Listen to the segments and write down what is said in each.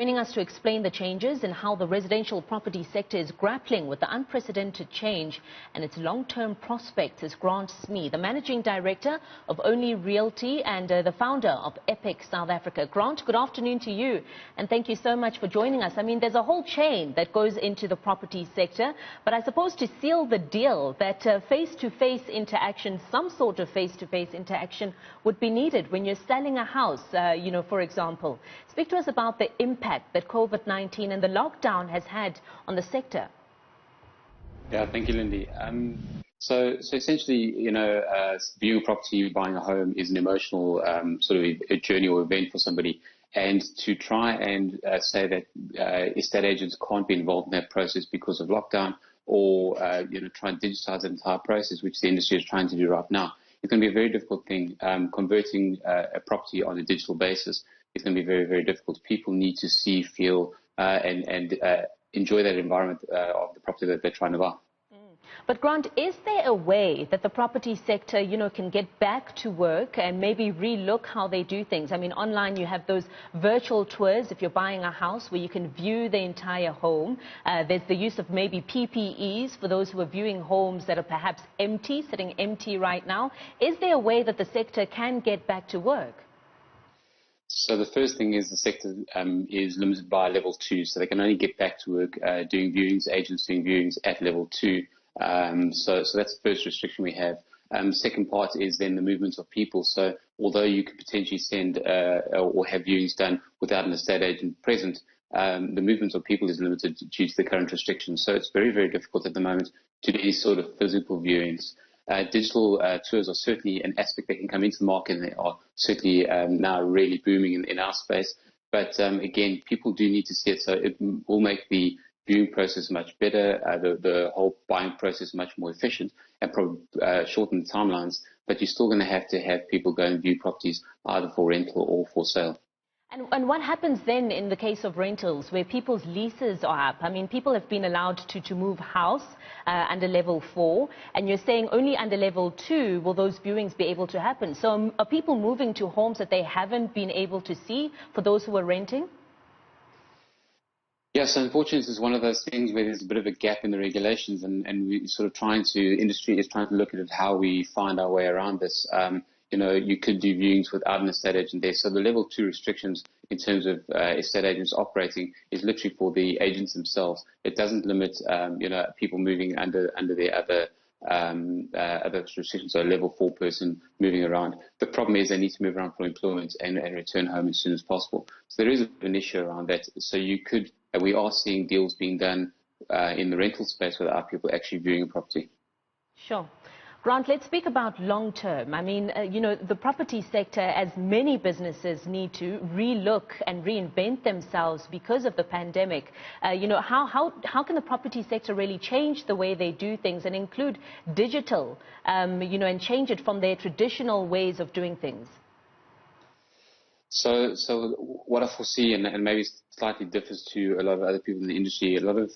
Joining us to explain the changes and how the residential property sector is grappling with the unprecedented change and its long-term prospects is Grant Smee, the Managing Director of Only Realty and the founder of Epic South Africa. Grant, good afternoon to you and thank you so much for joining us. I mean, there's a whole chain that goes into the property sector, but I suppose to seal the deal that face-to-face interaction, some sort of face-to-face interaction would be needed when you're selling a house, for example. Speak to us about the impact that COVID-19 and the lockdown has had on the sector. Yeah, thank you, Lindy. So essentially, viewing a property, buying a home is an emotional sort of a journey or event for somebody. And to try and say that estate agents can't be involved in that process because of lockdown or, try and digitize the entire process, which the industry is trying to do right now, it's going to be a very difficult thing. Converting a property on a digital basis is going to be very, very difficult. People need to see, feel, and enjoy that environment of the property that they're trying to buy. But Grant, is there a way that the property sector, can get back to work and maybe relook how they do things? I mean, online you have those virtual tours if you're buying a house where you can view the entire home. There's the use of maybe PPEs for those who are viewing homes that are perhaps empty, sitting empty right now. Is there a way that the sector can get back to work? So the first thing is the sector is limited by level 2, so they can only get back to work doing viewings, agents doing viewings at level 2. So that's the first restriction we have. Second part is then the movement of people. So although you could potentially send or have viewings done without an estate agent present, the movement of people is limited due to the current restrictions. So it's very, very difficult at the moment to do these sort of physical viewings. Digital tours are certainly an aspect that can come into the market, and they are certainly now really booming in our space. But again, people do need to see it, so it will make the viewing process much better, the whole buying process much more efficient, and probably shorten the timelines. But you're still going to have people go and view properties either for rental or for sale. And what happens then in the case of rentals where people's leases are up? I mean, people have been allowed to move house under level 4, and you're saying only under level 2 will those viewings be able to happen. So are people moving to homes that they haven't been able to see for those who are renting? Yes, unfortunately, this is one of those things where there's a bit of a gap in the regulations, and we sort of industry is trying to look at how we find our way around this. You could do viewings without an estate agent there. So the level 2 restrictions in terms of estate agents operating is literally for the agents themselves. It doesn't limit, people moving under the other restrictions, so a level 4 person moving around. The problem is they need to move around for employment and return home as soon as possible. So there is an issue around that. So we are seeing deals being done in the rental space without people actually viewing a property. Sure. Grant, let's speak about long term. I mean, the property sector, as many businesses, need to relook and reinvent themselves because of the pandemic. How can the property sector really change the way they do things and include digital, and change it from their traditional ways of doing things? So what I foresee, and maybe slightly differs to a lot of other people in the industry, a lot of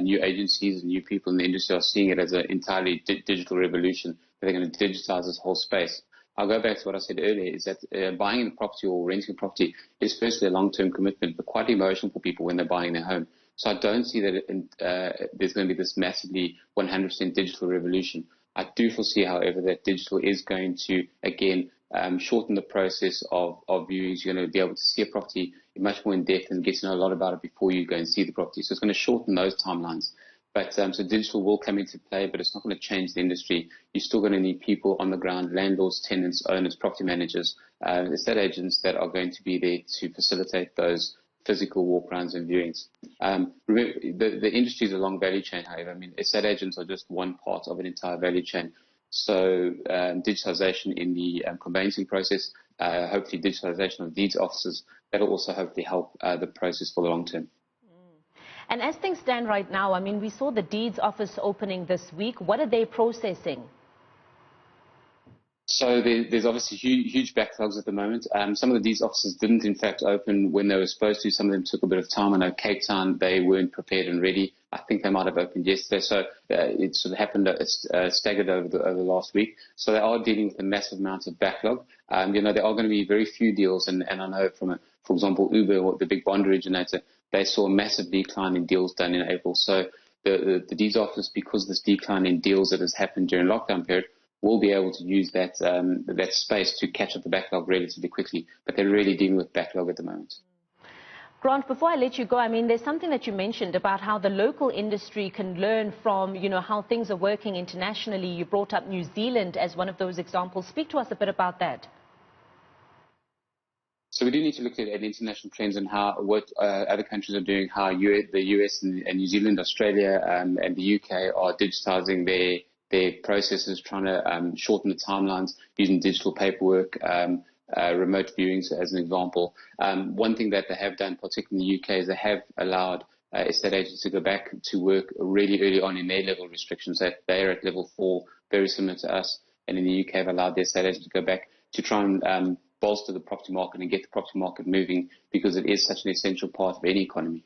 new agencies and new people in the industry are seeing it as an entirely digital revolution. They're going to digitize this whole space. I'll go back to what I said earlier, is that buying a property or renting a property is firstly a long-term commitment, but quite emotional for people when they're buying their home. So I don't see that there's going to be this massively 100% digital revolution. I do foresee, however, that digital is going to, again, shorten the process of viewings. You're going to be able to see a property much more in depth and get to know a lot about it before you go and see the property. So it's going to shorten those timelines. But so digital will come into play, but it's not going to change the industry. You're still going to need people on the ground, landlords, tenants, owners, property managers, estate agents that are going to be there to facilitate those physical walk-arounds and viewings. Remember, the industry is a long value chain, however. I mean, estate agents are just one part of an entire value chain. So digitization in the conveyancing process, hopefully digitization of deeds offices, that will also hopefully help the process for the long term. And as things stand right now, I mean, we saw the deeds office opening this week. What are they processing? So there's obviously huge backlogs at the moment. Some of the deeds offices didn't, in fact, open when they were supposed to. Some of them took a bit of time. I know Cape Town, they weren't prepared and ready. I think they might have opened yesterday. So it sort of happened, staggered over the last week. So they are dealing with a massive amount of backlog. There are going to be very few deals, and I know from For example, Uber, or the big bond originator, they saw a massive decline in deals done in April. So the D's office, because of this decline in deals that has happened during lockdown period, will be able to use that that space to catch up the backlog relatively quickly. But they're really dealing with backlog at the moment. Grant, before I let you go, I mean, there's something that you mentioned about how the local industry can learn from, how things are working internationally. You brought up New Zealand as one of those examples. Speak to us a bit about that. So we do need to look at international trends and what other countries are doing, how the US and New Zealand, Australia and the UK are digitizing their processes, trying to shorten the timelines using digital paperwork, remote viewings as an example. One thing that they have done, particularly in the UK, is they have allowed estate agents to go back to work really early on in their level restrictions. That they are at level 4, very similar to us, and in the UK have allowed their estate agents to go back to try and bolster the property market and get the property market moving, because it is such an essential part of any economy.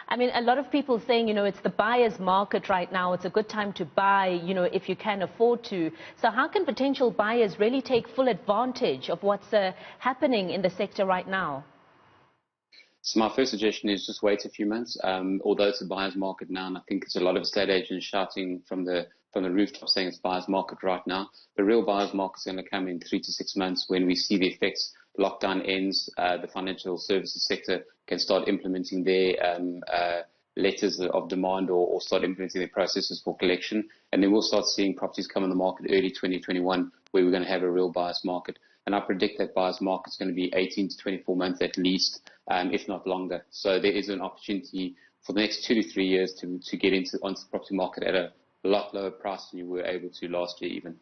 I mean, a lot of people saying, it's the buyer's market right now. It's a good time to buy, if you can afford to. So how can potential buyers really take full advantage of what's happening in the sector right now? So my first suggestion is just wait a few months. Although it's a buyer's market now, and I think it's a lot of estate agents shouting from the rooftop saying it's buyer's market right now. The real buyer's market is going to come in 3 to 6 months when we see the effects. Lockdown ends, the financial services sector can start implementing their letters of demand or start implementing their processes for collection. And then we'll start seeing properties come on the market early 2021, where we're going to have a real buyer's market. And I predict that buyer's market is going to be 18 to 24 months at least, if not longer. So there is an opportunity for the next 2 to 3 years to get onto the property market at a lot lower price than you were able to last year even.